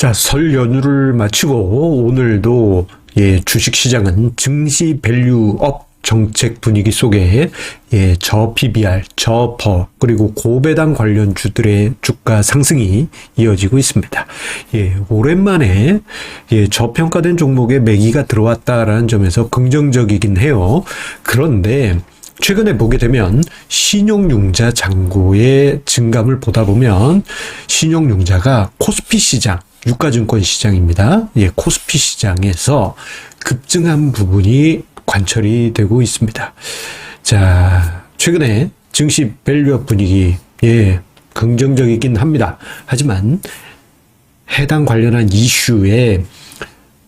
자, 설 연휴를 마치고 오늘도 주식시장은 증시 밸류업 정책 분위기 속에 저 PBR, 저 퍼, 그리고 고배당 관련주들의 주가 상승이 이어지고 있습니다. 오랜만에 저평가된 종목에 매기가 들어왔다라는 점에서 긍정적이긴 해요. 그런데 최근에 보게 되면 신용융자 잔고의 증감을 보다 보면 신용융자가 코스피 시장, 유가증권 시장입니다. 코스피 시장에서 급증한 부분이 관철이 되고 있습니다. 자, 최근에 증시 밸류업 분위기, 긍정적이긴 합니다. 하지만 해당 관련한 이슈에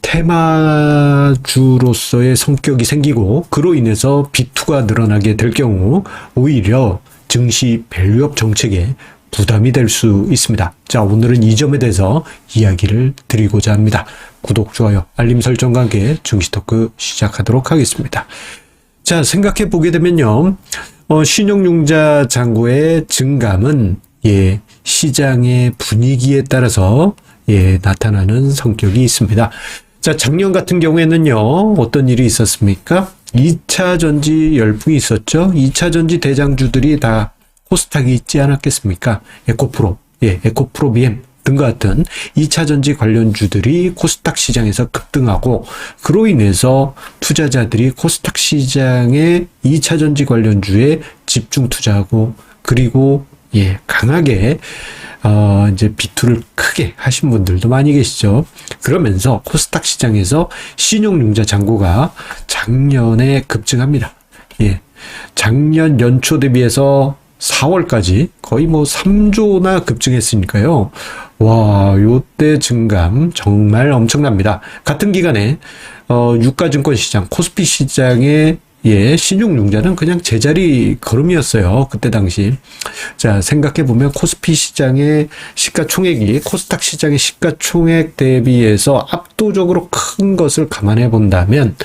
테마주로서의 성격이 생기고 그로 인해서 비투가 늘어나게 될 경우 오히려 증시 밸류업 정책에 부담이 될 수 있습니다. 자, 오늘은 이 점에 대해서 이야기를 드리고자 합니다. 구독, 좋아요, 알림 설정과 함께 증시 토크 시작하도록 하겠습니다. 자, 생각해 보게 되면요. 신용융자 잔고의 증감은 시장의 분위기에 따라서 나타나는 성격이 있습니다. 자, 작년 같은 경우에는요. 어떤 일이 있었습니까? 2차 전지 열풍이 있었죠. 2차 전지 대장주들이 다 코스닥이 있지 않았겠습니까? 에코프로, 에코프로비엠 등과 같은 2차 전지 관련주들이 코스닥 시장에서 급등하고 그로 인해서 투자자들이 코스닥 시장의 2차 전지 관련주에 집중 투자하고 그리고 강하게 이제 비투를 크게 하신 분들도 많이 계시죠. 그러면서 코스닥 시장에서 신용융자 잔고가 작년에 급증합니다. 작년 연초 대비해서 4월까지 거의 3조나 급증했으니까요. 와, 요때 증감 정말 엄청납니다. 같은 기간에 유가증권 시장, 코스피 시장의 신용융자는 그냥 제자리 걸음이었어요. 그때 당시. 자, 생각해보면 코스피 시장의 시가총액이 코스닥 시장의 시가총액 대비해서 압도적으로 큰 것을 감안해 본다면,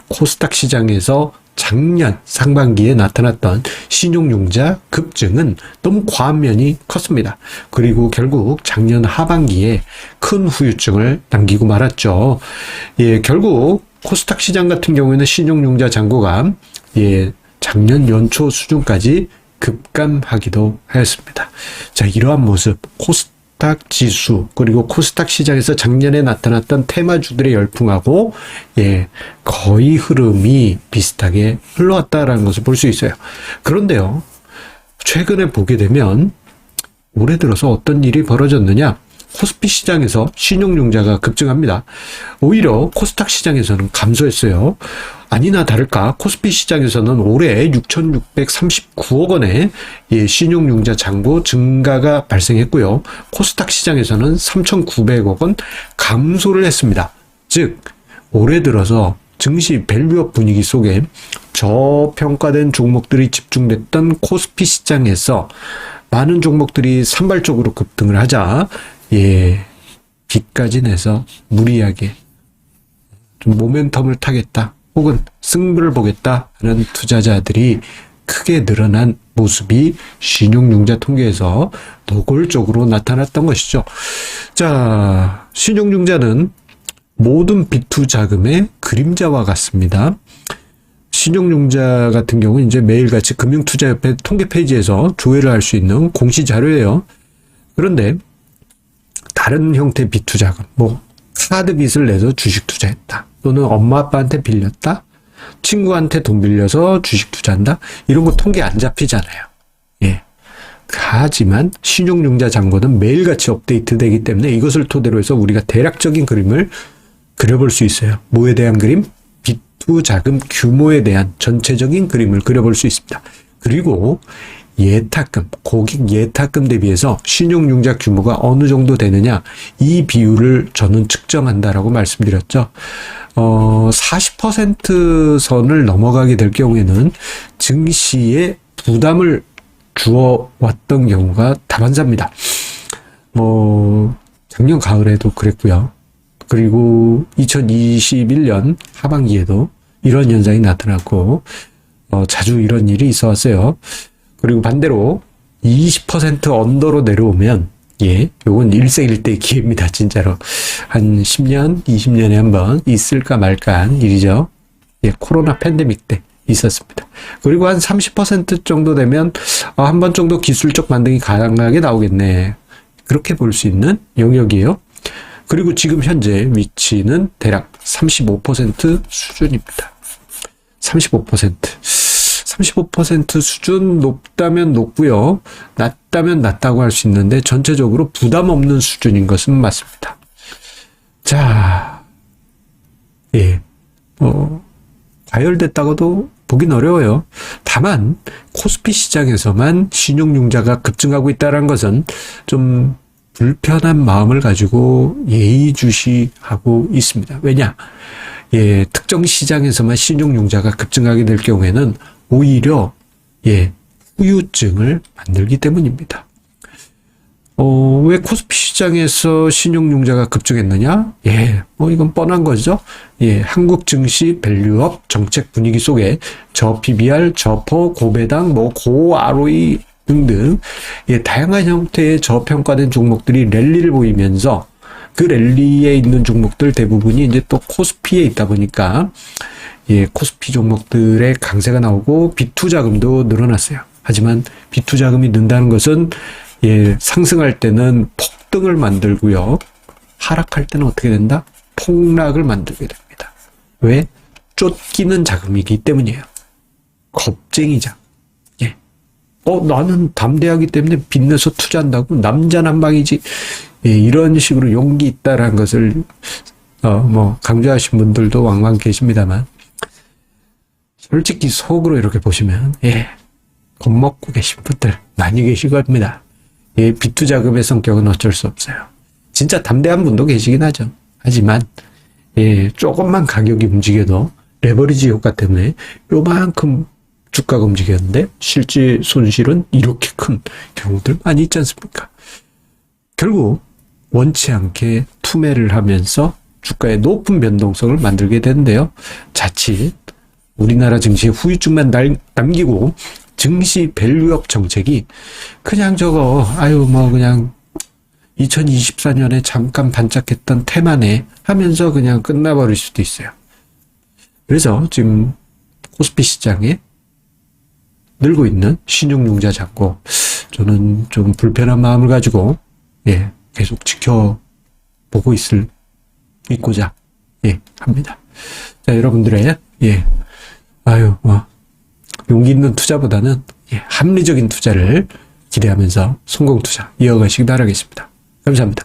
코스닥 시장에서 작년 상반기에 나타났던 신용융자 급증은 너무 과한 면이 컸습니다. 그리고 결국 작년 하반기에 큰 후유증을 남기고 말았죠. 결국 코스닥 시장 같은 경우에는 신용융자 잔고가 작년 연초 수준까지 급감하기도 하였습니다. 자, 이러한 모습 코스닥 지수 그리고 코스닥 시장에서 작년에 나타났던 테마주들의 열풍하고 거의 흐름이 비슷하게 흘러왔다라는 것을 볼 수 있어요. 그런데요, 최근에 보게 되면 올해 들어서 어떤 일이 벌어졌느냐? 코스피 시장에서 신용융자가 급증합니다. 오히려 코스닥 시장에서는 감소했어요. 아니나 다를까 코스피 시장에서는 올해 6,639억 원의 신용융자 잔고 증가가 발생했고요. 코스닥 시장에서는 3,900억 원 감소를 했습니다. 즉 올해 들어서 증시 밸류업 분위기 속에 저평가된 종목들이 집중됐던 코스피 시장에서 많은 종목들이 산발적으로 급등을 하자 빚까지 내서 무리하게 좀 모멘텀을 타겠다 혹은 승부를 보겠다 하는 투자자들이 크게 늘어난 모습이 신용융자 통계에서 노골적으로 나타났던 것이죠. 자, 신용융자는 모든 비투 자금의 그림자와 같습니다. 신용융자 같은 경우는 이제 매일같이 금융투자협회 통계 페이지에서 조회를 할 수 있는 공시 자료예요. 그런데 다른 형태 비투 자금, 카드 빚을 내서 주식 투자했다. 또는 엄마 아빠한테 빌렸다. 친구한테 돈 빌려서 주식 투자한다. 이런 거 통계 안 잡히잖아요. 하지만 신용융자 잔고는 매일같이 업데이트 되기 때문에 이것을 토대로 해서 우리가 대략적인 그림을 그려볼 수 있어요. 뭐에 대한 그림? 비투 자금 규모에 대한 전체적인 그림을 그려볼 수 있습니다. 그리고 예탁금, 고객 예탁금 대비해서 신용융자 규모가 어느 정도 되느냐, 이 비율을 저는 측정한다라고 말씀드렸죠. 40% 선을 넘어가게 될 경우에는 증시에 부담을 주어왔던 경우가 다반사입니다. 작년 가을에도 그랬고요. 그리고 2021년 하반기에도 이런 현상이 나타났고, 자주 이런 일이 있어 왔어요. 그리고 반대로 20% 언더로 내려오면 예, 요건 일생일대 기회입니다. 진짜로. 한 10년, 20년에 한번 있을까 말까 한 일이죠. 예, 코로나 팬데믹 때 있었습니다. 그리고 한 30% 정도 되면 한 번 정도 기술적 반등이 가능하게 나오겠네. 그렇게 볼 수 있는 영역이에요. 그리고 지금 현재 위치는 대략 35% 수준입니다. 35%. 35% 수준 높다면 높고요. 낮다면 낮다고 할 수 있는데 전체적으로 부담 없는 수준인 것은 맞습니다. 자, 예, 과열됐다고도 보긴 어려워요. 다만 코스피 시장에서만 신용융자가 급증하고 있다는 것은 좀 불편한 마음을 가지고 예의주시하고 있습니다. 왜냐? 예, 특정 시장에서만 신용융자가 급증하게 될 경우에는 오히려 후유증을 만들기 때문입니다. 왜 코스피 시장에서 신용융자가 급증했느냐? 이건 뻔한 거죠. 한국 증시 밸류업 정책 분위기 속에 저PBR, 저퍼, 고배당, 고 ROE 등등 다양한 형태의 저평가된 종목들이 랠리를 보이면서 그 랠리에 있는 종목들 대부분이 이제 또 코스피에 있다 보니까 코스피 종목들의 강세가 나오고 비투 자금도 늘어났어요. 하지만 비투 자금이 는다는 것은 상승할 때는 폭등을 만들고요. 하락할 때는 어떻게 된다? 폭락을 만들게 됩니다. 왜? 쫓기는 자금이기 때문이에요. 겁쟁이 자금. 나는 담대하기 때문에 빚내서 투자한다고 남자 난방이지. 이런 식으로 용기 있다라는 것을 강조하신 분들도 왕왕 계십니다만 솔직히 속으로 이렇게 보시면 겁먹고 계신 분들 많이 계실 겁니다. 비투 자금의 성격은 어쩔 수 없어요. 진짜 담대한 분도 계시긴 하죠. 하지만 조금만 가격이 움직여도 레버리지 효과 때문에 요만큼 주가가 움직였는데 실제 손실은 이렇게 큰 경우들 많이 있지 않습니까? 결국 원치 않게 투매를 하면서 주가의 높은 변동성을 만들게 되는데요. 자칫 우리나라 증시에 후유증만 남기고 증시 밸류업 정책이 그냥 그냥 2024년에 잠깐 반짝했던 테마네 하면서 그냥 끝나버릴 수도 있어요. 그래서 지금 코스피 시장에 늘고 있는 신용융자 잔고 저는 좀 불편한 마음을 가지고 계속 지켜보고 있고자 합니다. 자, 여러분들의 용기 있는 투자보다는 합리적인 투자를 기대하면서 성공 투자 이어가시기 바라겠습니다. 감사합니다.